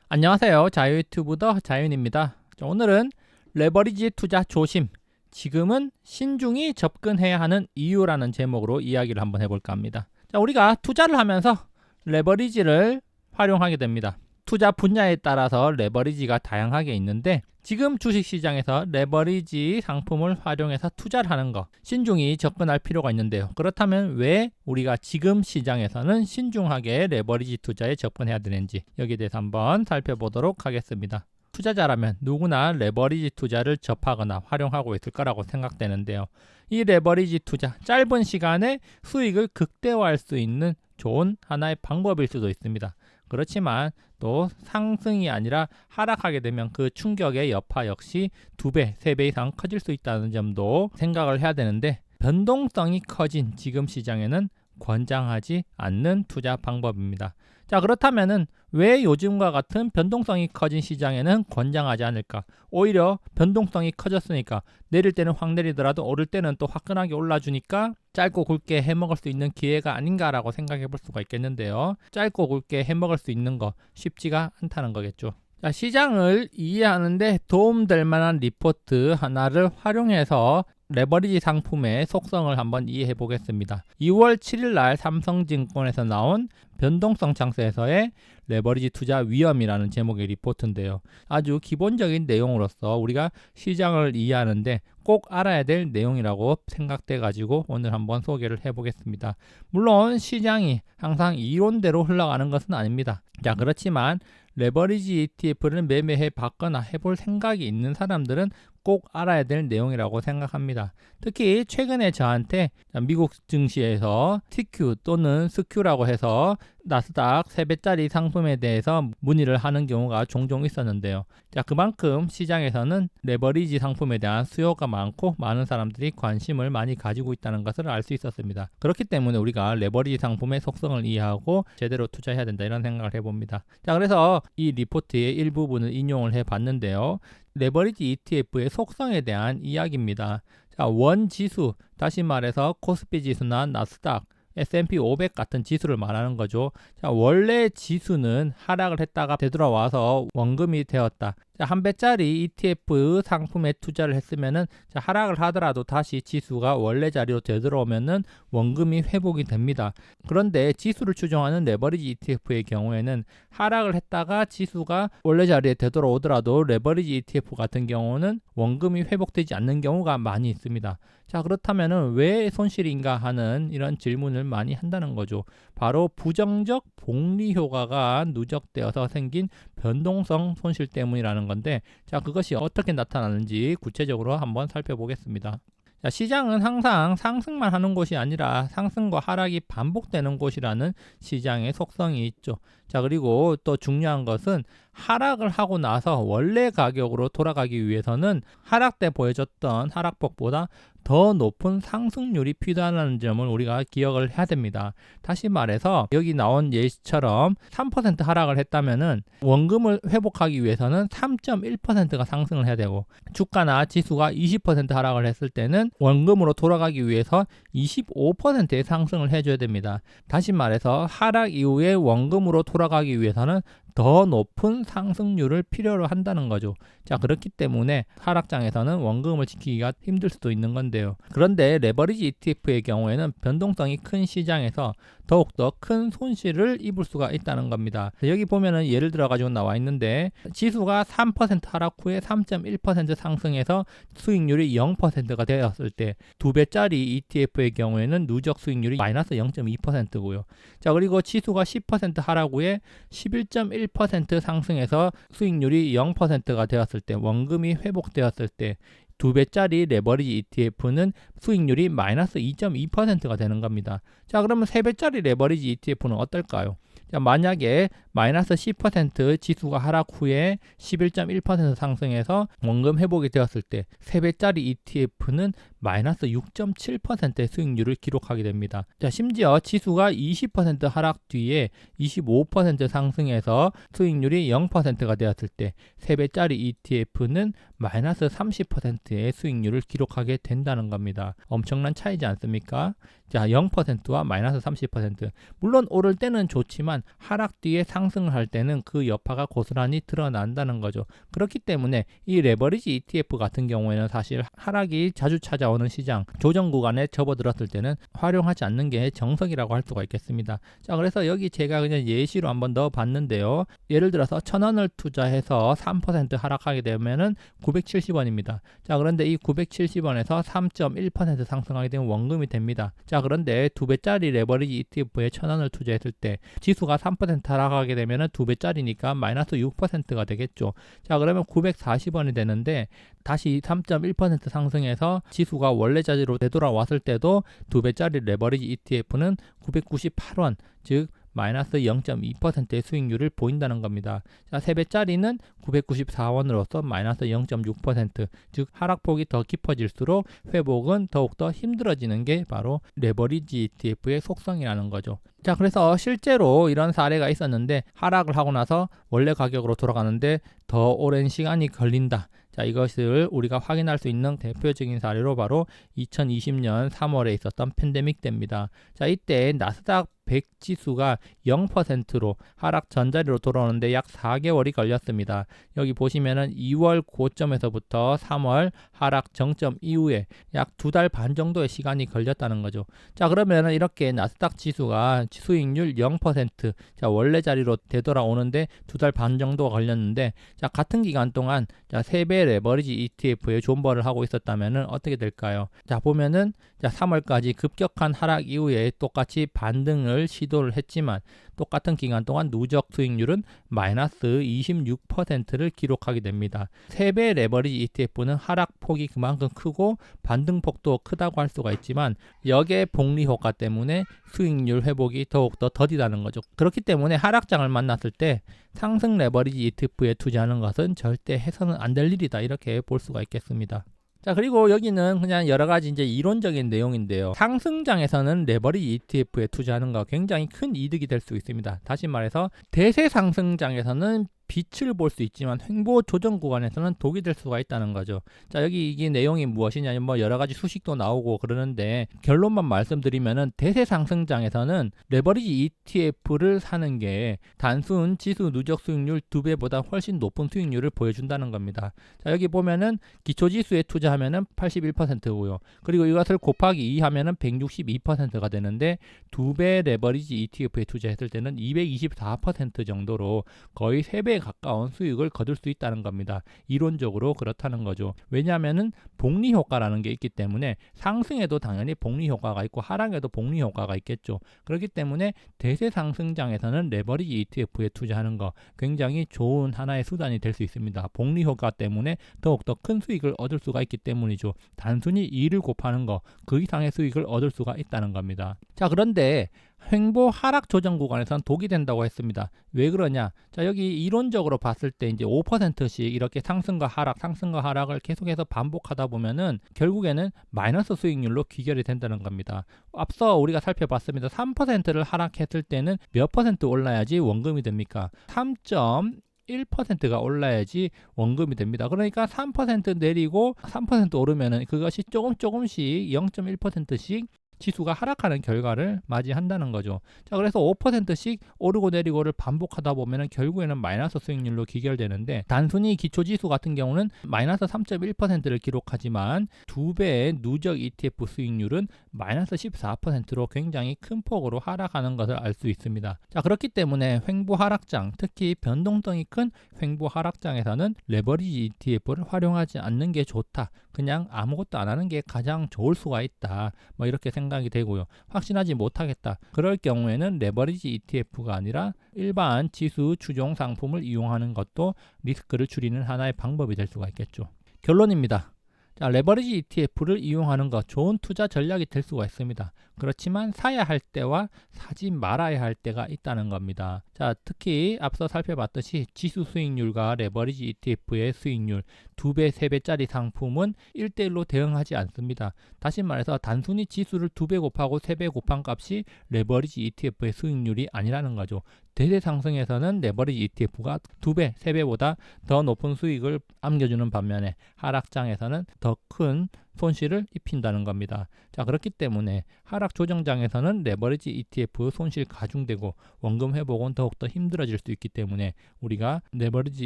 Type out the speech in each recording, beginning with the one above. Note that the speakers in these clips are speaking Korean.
안녕하세요. 자유유튜브더 자윤입니다. 자, 오늘은 레버리지 투자 조심, 지금은 신중히 접근해야 하는 이유라는 제목으로 이야기를 한번 해볼까 합니다. 자, 우리가 투자를 하면서 레버리지를 활용하게 됩니다. 투자 분야에 따라서 레버리지가 다양하게 있는데 지금 주식시장에서 레버리지 상품을 활용해서 투자를 하는 거 신중히 접근할 필요가 있는데요. 그렇다면 왜 우리가 지금 시장에서는 신중하게 레버리지 투자에 접근해야 되는지 여기에 대해서 한번 살펴보도록 하겠습니다. 투자자라면 누구나 레버리지 투자를 접하거나 활용하고 있을 거라고 생각되는데요. 이 레버리지 투자, 짧은 시간에 수익을 극대화할 수 있는 좋은 하나의 방법일 수도 있습니다. 그렇지만 또 상승이 아니라 하락하게 되면 그 충격의 여파 역시 2배, 3배 이상 커질 수 있다는 점도 생각을 해야 되는데 변동성이 커진 지금 시장에는 권장하지 않는 투자 방법입니다. 자, 그렇다면은 왜 요즘과 같은 변동성이 커진 시장에는 권장하지 않을까? 오히려 변동성이 커졌으니까 내릴 때는 확 내리더라도 오를 때는 또 화끈하게 올라주니까 짧고 굵게 해먹을 수 있는 기회가 아닌가라고 생각해 볼 수가 있겠는데요. 짧고 굵게 해먹을 수 있는 거 쉽지가 않다는 거겠죠. 자, 시장을 이해하는데 도움될 만한 리포트 하나를 활용해서 레버리지 상품의 속성을 한번 이해해 보겠습니다. 2월 7일 날 삼성증권에서 나온 변동성 장세에서의 레버리지 투자 위험이라는 제목의 리포트인데요. 아주 기본적인 내용으로서 우리가 시장을 이해하는데 꼭 알아야 될 내용이라고 생각돼 가지고 오늘 한번 소개를 해 보겠습니다. 물론 시장이 항상 이론대로 흘러가는 것은 아닙니다. 자, 그렇지만 레버리지 ETF를 매매해 봤거나 해볼 생각이 있는 사람들은 꼭 알아야 될 내용이라고 생각합니다. 특히 최근에 저한테 미국 증시에서 TQ 또는 SQ라고 해서 나스닥 3배짜리 상품에 대해서 문의를 하는 경우가 종종 있었는데요. 자, 그만큼 시장에서는 레버리지 상품에 대한 수요가 많고 많은 사람들이 관심을 많이 가지고 있다는 것을 알 수 있었습니다. 그렇기 때문에 우리가 레버리지 상품의 속성을 이해하고 제대로 투자해야 된다 이런 생각을 해봅니다. 자, 그래서 이 리포트의 일부분을 인용을 해봤는데요. 레버리지 ETF의 속성에 대한 이야기입니다. 자, 원지수, 다시 말해서 코스피 지수나 나스닥, S&P 500 같은 지수를 말하는 거죠. 자, 원래 지수는 하락을 했다가 되돌아와서 원금이 되었다. 자, 한 배짜리 ETF 상품에 투자를 했으면은 자, 하락을 하더라도 다시 지수가 원래 자리로 되돌아오면은 원금이 회복이 됩니다. 그런데 지수를 추종하는 레버리지 ETF의 경우에는 하락을 했다가 지수가 원래 자리에 되돌아오더라도 레버리지 ETF 같은 경우는 원금이 회복되지 않는 경우가 많이 있습니다. 자, 그렇다면은 왜 손실인가 하는 이런 질문을 많이 한다는 거죠. 바로 부정적 복리 효과가 누적되어서 생긴 변동성 손실 때문이라는 건데, 자, 그것이 어떻게 나타나는지 구체적으로 한번 살펴보겠습니다. 자, 시장은 항상 상승만 하는 곳이 아니라 상승과 하락이 반복되는 곳이라는 시장의 속성이 있죠. 자, 그리고 또 중요한 것은 하락을 하고 나서 원래 가격으로 돌아가기 위해서는 하락 때 보여줬던 하락폭보다 더 높은 상승률이 필요하다는 점을 우리가 기억을 해야 됩니다. 다시 말해서 여기 나온 예시처럼 3% 하락을 했다면은 원금을 회복하기 위해서는 3.1%가 상승을 해야 되고 주가나 지수가 20% 하락을 했을 때는 원금으로 돌아가기 위해서 25%의 상승을 해줘야 됩니다. 다시 말해서 하락 이후에 원금으로 돌아가기 위해서는 더 높은 상승률을 필요로 한다는 거죠. 자, 그렇기 때문에 하락장에서는 원금을 지키기가 힘들 수도 있는 건데요. 그런데 레버리지 ETF의 경우에는 변동성이 큰 시장에서 더욱더 큰 손실을 입을 수가 있다는 겁니다. 여기 보면은 예를 들어 가지고 나와 있는데 지수가 3% 하락 후에 3.1% 상승해서 수익률이 0%가 되었을 때 2배짜리 ETF의 경우에는 누적 수익률이 마이너스 0.2%고요. 자, 그리고 지수가 10% 하락 후에 11.1% 상승해서 수익률이 0%가 되었을 때 원금이 회복되었을 때 2배짜리 레버리지 ETF는 수익률이 마이너스 2.2%가 되는 겁니다. 자, 그러면 3배짜리 레버리지 ETF는 어떨까요? 자, 만약에 마이너스 10% 지수가 하락 후에 11.1% 상승해서 원금 회복이 되었을 때 3배짜리 ETF는 마이너스 6.7%의 수익률을 기록하게 됩니다. 자, 심지어 지수가 20% 하락 뒤에 25% 상승해서 수익률이 0%가 되었을 때 3배짜리 ETF는 마이너스 30%의 수익률을 기록하게 된다는 겁니다. 엄청난 차이지 않습니까? 자, 0%와 마이너스 30%. 물론 오를 때는 좋지만 하락 뒤에 상승을 할 때는 그 여파가 고스란히 드러난다는 거죠. 그렇기 때문에 이 레버리지 ETF 같은 경우에는 사실 하락이 자주 찾아오는 시장, 조정 구간에 접어들었을 때는 활용하지 않는 게 정석이라고 할 수가 있겠습니다. 자, 그래서 여기 제가 그냥 예시로 한번 넣어 봤는데요. 예를 들어서 1,000원을 투자해서 3% 하락하게 되면은 970원입니다. 자, 그런데 이 970원에서 3.1% 상승하게 되면 원금이 됩니다. 자, 그런데 2배짜리 레버리지 ETF에 1,000원을 투자했을 때 지수가 3% 하락하게 되면은 2배짜리니까 마이너스 6%가 되겠죠. 자, 그러면 940원이 되는데 다시 3.1% 상승해서 지수가 원래 자리로 되돌아왔을 때도 2배짜리 레버리지 ETF는 998원, 즉 마이너스 0.2%의 수익률을 보인다는 겁니다. 자, 3배짜리는 994원으로서 마이너스 0.6%, 즉 하락폭이 더 깊어질수록 회복은 더욱더 힘들어지는 게 바로 레버리지 ETF의 속성이라는 거죠. 자, 그래서 실제로 이런 사례가 있었는데 하락을 하고 나서 원래 가격으로 돌아가는데 더 오랜 시간이 걸린다. 자, 이것을 우리가 확인할 수 있는 대표적인 사례로 바로 2020년 3월에 있었던 팬데믹 때입니다. 자, 이때 나스닥 100 지수가 0%로 하락 전자리로 돌아오는데 약 4개월이 걸렸습니다. 여기 보시면은 2월 고점에서부터 3월 하락 정점 이후에 약 2달 반 정도의 시간이 걸렸다는 거죠. 자, 그러면은 이렇게 나스닥 지수가 수익률 0%, 자, 원래 자리로 되돌아오는데 2달 반 정도가 걸렸는데, 자, 같은 기간 동안 자, 3배 레버리지 ETF에 존버를 하고 있었다면은 어떻게 될까요? 자, 보면은 자, 3월까지 급격한 하락 이후에 똑같이 반등을 시도를 했지만 똑같은 기간 동안 누적 수익률은 마이너스 26%를 기록하게 됩니다. 3배 레버리지 ETF는 하락폭이 그만큼 크고 반등폭도 크다고 할 수가 있지만 역의 복리 효과 때문에 수익률 회복이 더욱더 더디다는 거죠. 그렇기 때문에 하락장을 만났을 때 상승 레버리지 ETF에 투자하는 것은 절대 해서는 안 될 일이다, 이렇게 볼 수가 있겠습니다. 자, 그리고 여기는 그냥 여러 가지 이제 이론적인 내용인데요. 상승장에서는 레버리지 ETF에 투자하는 거 굉장히 큰 이득이 될 수 있습니다. 다시 말해서 대세 상승장에서는 빛을 볼 수 있지만 횡보 조정 구간에서는 독이 될 수가 있다는 거죠. 자, 여기 이게 내용이 무엇이냐면 뭐 여러 가지 수식도 나오고 그러는데 결론만 말씀드리면은 대세 상승장에서는 레버리지 ETF를 사는 게 단순 지수 누적 수익률 2배보다 훨씬 높은 수익률을 보여준다는 겁니다. 자, 여기 보면은 기초 지수에 투자하면은 81%고요. 그리고 이것을 곱하기 2 하면은 162%가 되는데 2배 레버리지 ETF에 투자했을 때는 224% 정도로 거의 3배 가까운 수익을 거둘 수 있다는 겁니다. 이론적으로 그렇다는 거죠. 왜냐하면은 복리 효과라는 게 있기 때문에 상승에도 당연히 복리 효과가 있고 하락에도 복리 효과가 있겠죠. 그렇기 때문에 대세 상승장에서는 레버리지 ETF에 투자하는 거 굉장히 좋은 하나의 수단이 될 수 있습니다. 복리 효과 때문에 더욱더 큰 수익을 얻을 수가 있기 때문이죠. 단순히 2를 곱하는 거 그 이상의 수익을 얻을 수가 있다는 겁니다. 자, 그런데 횡보 하락 조정 구간에서는 독이 된다고 했습니다. 왜 그러냐? 자, 여기 이론적으로 봤을 때 이제 5%씩 이렇게 상승과 하락을 계속해서 반복하다 보면은 결국에는 마이너스 수익률로 귀결이 된다는 겁니다. 앞서 우리가 살펴봤습니다. 3%를 하락했을 때는 몇 퍼센트 올라야지 원금이 됩니까? 3.1%가 올라야지 원금이 됩니다. 그러니까 3% 내리고 3% 오르면은 그것이 조금씩 0.1%씩 지수가 하락하는 결과를 맞이한다는 거죠. 자, 그래서 5%씩 오르고 내리고를 반복하다 보면은 결국에는 마이너스 수익률로 귀결되는데, 단순히 기초지수 같은 경우는 마이너스 3.1%를 기록하지만 2배의 누적 ETF 수익률은 마이너스 14%로 굉장히 큰 폭으로 하락하는 것을 알 수 있습니다. 자, 그렇기 때문에 횡보 하락장, 특히 변동성이 큰 횡보 하락장에서는 레버리지 ETF를 활용하지 않는 게 좋다. 그냥 아무것도 안 하는 게 가장 좋을 수가 있다. 뭐 이렇게 생각이 되고요. 확신하지 못하겠다. 그럴 경우에는 레버리지 ETF가 아니라 일반 지수 추종 상품을 이용하는 것도 리스크를 줄이는 하나의 방법이 될 수가 있겠죠. 결론입니다. 자, 레버리지 ETF를 이용하는 것 좋은 투자 전략이 될 수가 있습니다. 그렇지만 사야 할 때와 사지 말아야 할 때가 있다는 겁니다. 자, 특히 앞서 살펴봤듯이 지수 수익률과 레버리지 ETF의 수익률 2배, 3배짜리 상품은 1대1로 대응하지 않습니다. 다시 말해서 단순히 지수를 2배 곱하고 3배 곱한 값이 레버리지 ETF의 수익률이 아니라는 거죠. 대세 상승에서는 레버리지 ETF가 2배, 3배보다 더 높은 수익을 안겨주는 반면에 하락장에서는 더 큰 손실을 입힌다는 겁니다. 자, 그렇기 때문에 하락 조정장에서는 레버리지 ETF 손실 가중되고 원금 회복은 더욱더 힘들어질 수 있기 때문에 우리가 레버리지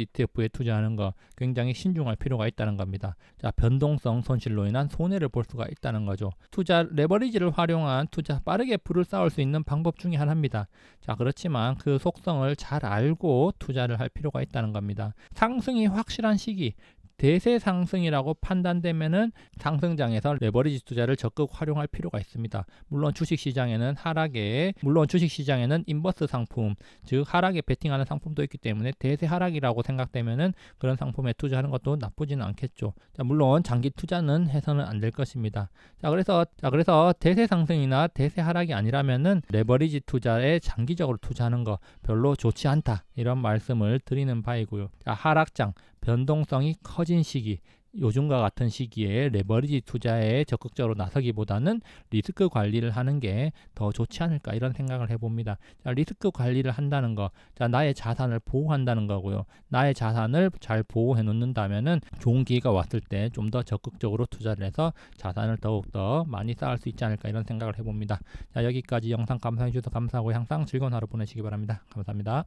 ETF에 투자하는 거 굉장히 신중할 필요가 있다는 겁니다. 자, 변동성 손실로 인한 손해를 볼 수가 있다는 거죠. 투자 레버리지를 활용한 투자 빠르게 불을 쌓을 수 있는 방법 중에 하나입니다. 자, 그렇지만 그 속성을 잘 알고 투자를 할 필요가 있다는 겁니다. 상승이 확실한 시기, 대세 상승이라고 판단되면은 상승장에서 레버리지 투자를 적극 활용할 필요가 있습니다. 물론 주식시장에는 인버스 상품, 즉 하락에 베팅하는 상품도 있기 때문에 대세 하락이라고 생각되면은 그런 상품에 투자하는 것도 나쁘지는 않겠죠. 자, 물론 장기 투자는 해서는 안 될 것입니다. 그래서 대세 상승이나 대세 하락이 아니라면은 레버리지 투자에 장기적으로 투자하는 거 별로 좋지 않다, 이런 말씀을 드리는 바이고요. 자, 하락장, 변동성이 커진 시기, 요즘과 같은 시기에 레버리지 투자에 적극적으로 나서기보다는 리스크 관리를 하는 게 더 좋지 않을까, 이런 생각을 해봅니다. 자, 리스크 관리를 한다는 거, 자, 나의 자산을 보호한다는 거고요. 나의 자산을 잘 보호해 놓는다면은 좋은 기회가 왔을 때 좀 더 적극적으로 투자를 해서 자산을 더욱더 많이 쌓을 수 있지 않을까, 이런 생각을 해봅니다. 자, 여기까지 영상 감상해 주셔서 감사하고 항상 즐거운 하루 보내시기 바랍니다. 감사합니다.